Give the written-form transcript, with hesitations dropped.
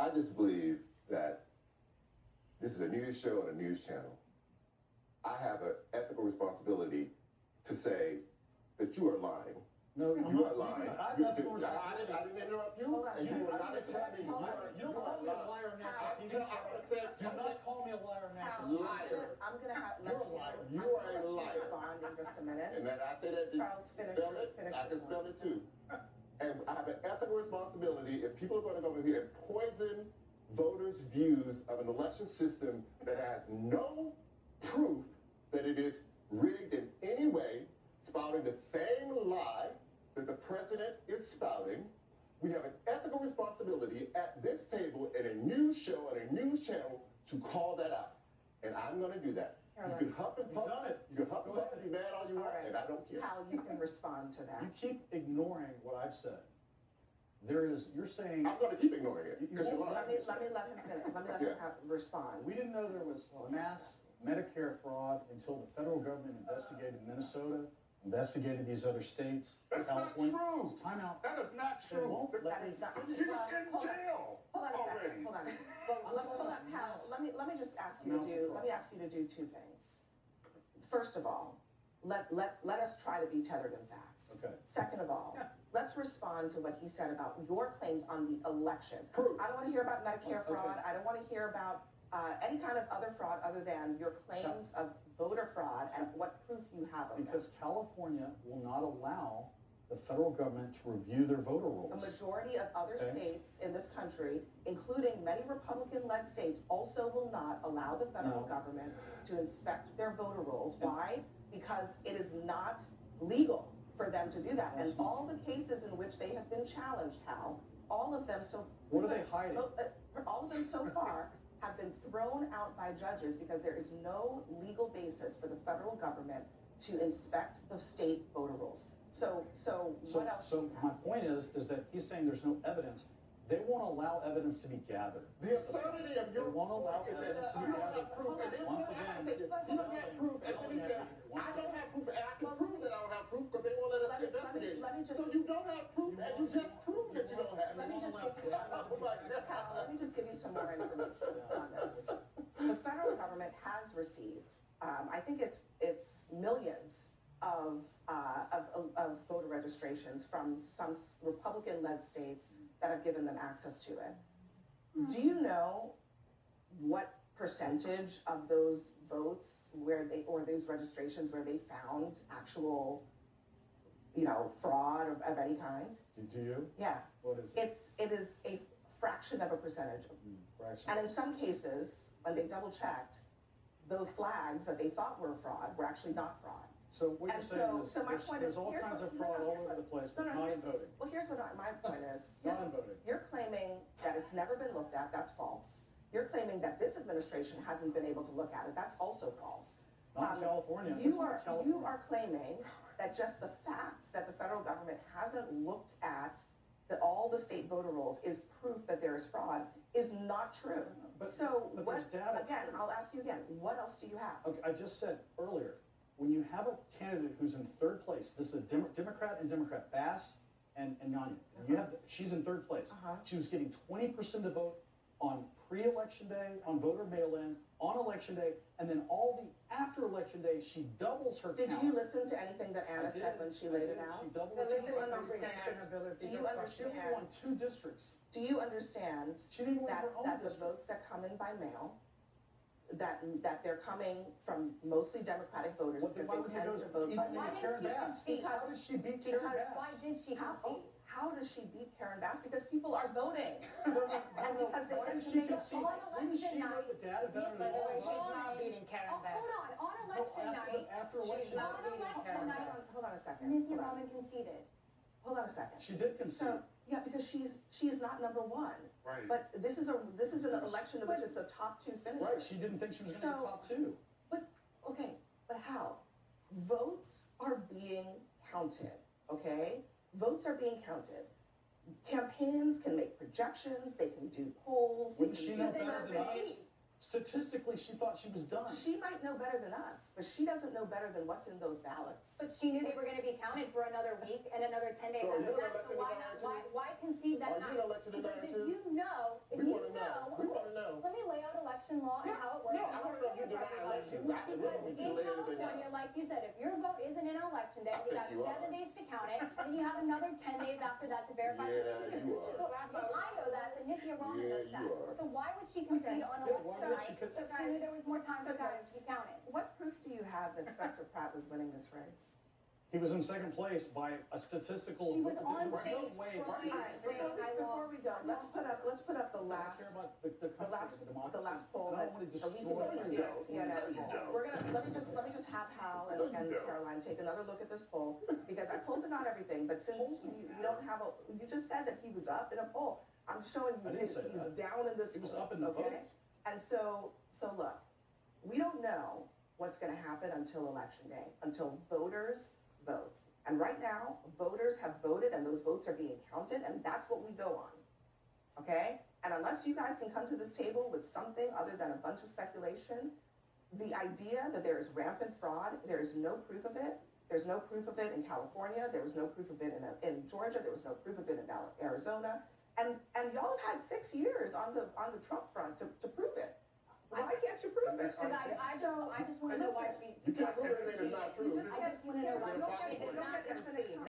I just believe that this is a news show and a news channel. I have an ethical responsibility to say that you are lying. No, You are lying. I didn't interrupt you, and you were not attacking me. You don't call me a liar on national TV. Do not call me a liar on national TV. I'm going to have You're a liar. You are a liar. Respond in just a minute. And then I say that Charles, finish I can your spell point. it too. And I have an ethical responsibility if people are going to go over here and poison voters' views of an election system that has no proof that it is rigged in any way, spouting the same lie that the president is spouting. We have an ethical responsibility at this table in a news show and a news channel to call that out. And I'm going to do that. You can huff and puff. You can huff and puff and be mad all you want, and I don't care. Hal, you can respond to that. You keep ignoring what I've said. You're saying. I'm going to keep ignoring it because you're lying. Let me let him finish. Let me let him respond. We didn't know there was mass Medicare fraud until the federal government investigated Minnesota, investigated these other states. That's California. not true. It's time out. That is not They true. won't let That me is not. He was in jail. Hold on a already. second. Hold on. Hold on, Hal. Let me just ask you to do. Let me ask you to do two things. First of all, let us try to be tethered in facts. Okay. Second of all, let's respond to what he said about your claims on the election. Proof. I don't want to hear about Medicare Okay. fraud. I don't want to hear about any kind of other fraud other than your claims of voter fraud and what proof you have of Because California will not allow the federal government to review their voter rolls. A majority of other Okay. states in this country, including many Republican-led states, also will not allow the federal No. government to inspect their voter rolls. Why? Because it is not legal for them to do that. And That's all the cases in which they have been challenged, Hal, all of them What are they hiding? All of them so far have been thrown out by judges because there is no legal basis for the federal government to inspect the state voter rolls. So what else do So you my have? point is that he's saying there's no evidence. They won't allow evidence to be gathered. The absurdity of your They won't allow point is that evidence to be you don't gathered. have proof. And then Once I again, said this. You don't have proof. And then he said, I don't have proof. And I can prove that I don't have proof because they won't let us investigate. Let me just. So you don't have proof, and you just proved that you don't have it. Let me just give you Hal, let me just give you some more information on this. The federal government has received, I think it's millions of voter registrations from some Republican-led states that have given them access to it. Do you know what percentage of those votes or those registrations where they found actual, fraud of any kind? Do you? Yeah. What is it? It is a fraction of a percentage. Fraction. And in some cases, when they double checked, the flags that they thought were fraud were actually not fraud. So what you're And saying is so my point there's is, all here's kinds what- of fraud no, all here's over what- the place, no, but no, not in here's- voting. Well, here's what my point is. Not in voting. You're claiming that it's never been looked at. That's false. You're claiming that this administration hasn't been able to look at it. That's also false. Not in California. You It's not are California. claiming that just the fact that the federal government hasn't looked at all the state voter rolls is proof that there is fraud is not true. But what there's data. again? I'll ask you again. What else do you have? Okay, I just said earlier, when you have a candidate who's in third place, this is a Democrat and Democrat, Bass and Yanya. You have she's in third place. She was getting 20% of the vote on pre-election day, on voter mail-in, on election day, and then all the after election day, she doubles her Did count. you listen to anything that Anna I said did, when she I laid did. it out? She doubled Do her you count. understand? Do you She only understand? won 2 districts. Do you understand She didn't win that her own that the district. votes that come in by mail, that they're coming from mostly Democratic voters What, then because why would they you tend go to vote by even mail? Karen Bass? How does she beat Karen Bass? Why did she concede? How does she beat Karen Bass? Because people are voting. No, And because they why get does to she make up concede? on Didn't she election know night, the data better than By the all way, of she's us? not beating Karen Oh, hold on. On election night, After she's election not night. on election night. Hold on a second. Nikki Hold on. Roman conceded. Hold on a second. She did concede. So, yeah, because she is not number one. Right. But this is an election in which it's a top 2 finish. Right, she didn't think she was going to be top 2. Okay, but how? Votes are being counted, okay? Votes are being counted. Campaigns can make projections, they can do polls, they Wouldn't can she do know better than us? surveys. Statistically, she thought she was done. She might know better than us, but she doesn't know better than what's in those ballots. But she knew they were gonna be counted for another week and another 10 days So after you're that, so election why denier not, too? why concede that Are you night? election Because denier if too? you know, We wanna know. election law and how it works. No, and I how want to know if you it deny works. elections. I didn't Because know if you in lay anything California, out. like you said, if your vote isn't in election day, I you think got you 7 are. days to count it, then you have another 10 days after that to verify. the Yeah, signature. you are. So if I know that, then Nikki Arana Yeah, knows that. you are. So why would she concede on Yeah, why election would night she if con- she knew there was more time So for votes guys- to be counted? What proof do you have that Spencer Pratt was winning this race? He was in second place by a statistical. She was on No stage way. crying, Alright, saying, "I before lost." we go, let's put up the I last, care about the country, the democracy. the last poll And I that don't want to Alicia destroy Williams it. gets, you know. You don't. We're gonna, let me just have Hal No, you and don't. Caroline take another look at this poll, because I pulled it on everything, but since you don't have a, you just said that he was up in a poll. I'm showing I you didn't he's say that. down in this He was poll, up in the okay? vote. And so look, we don't know what's gonna happen until election day, until voters vote. And right now, voters have voted and those votes are being counted, and that's what we go on. Okay? And unless you guys can come to this table with something other than a bunch of speculation, the idea that there is rampant fraud, there is no proof of it. There's no proof of it in California. There was no proof of it in Georgia. There was no proof of it in Arizona. And y'all have had 6 years on the Trump front to prove it. Why can't you prove it? Because I just want to know why she. You can't why prove she- anything that's not true. You just I just want to know why. You don't get infinite time.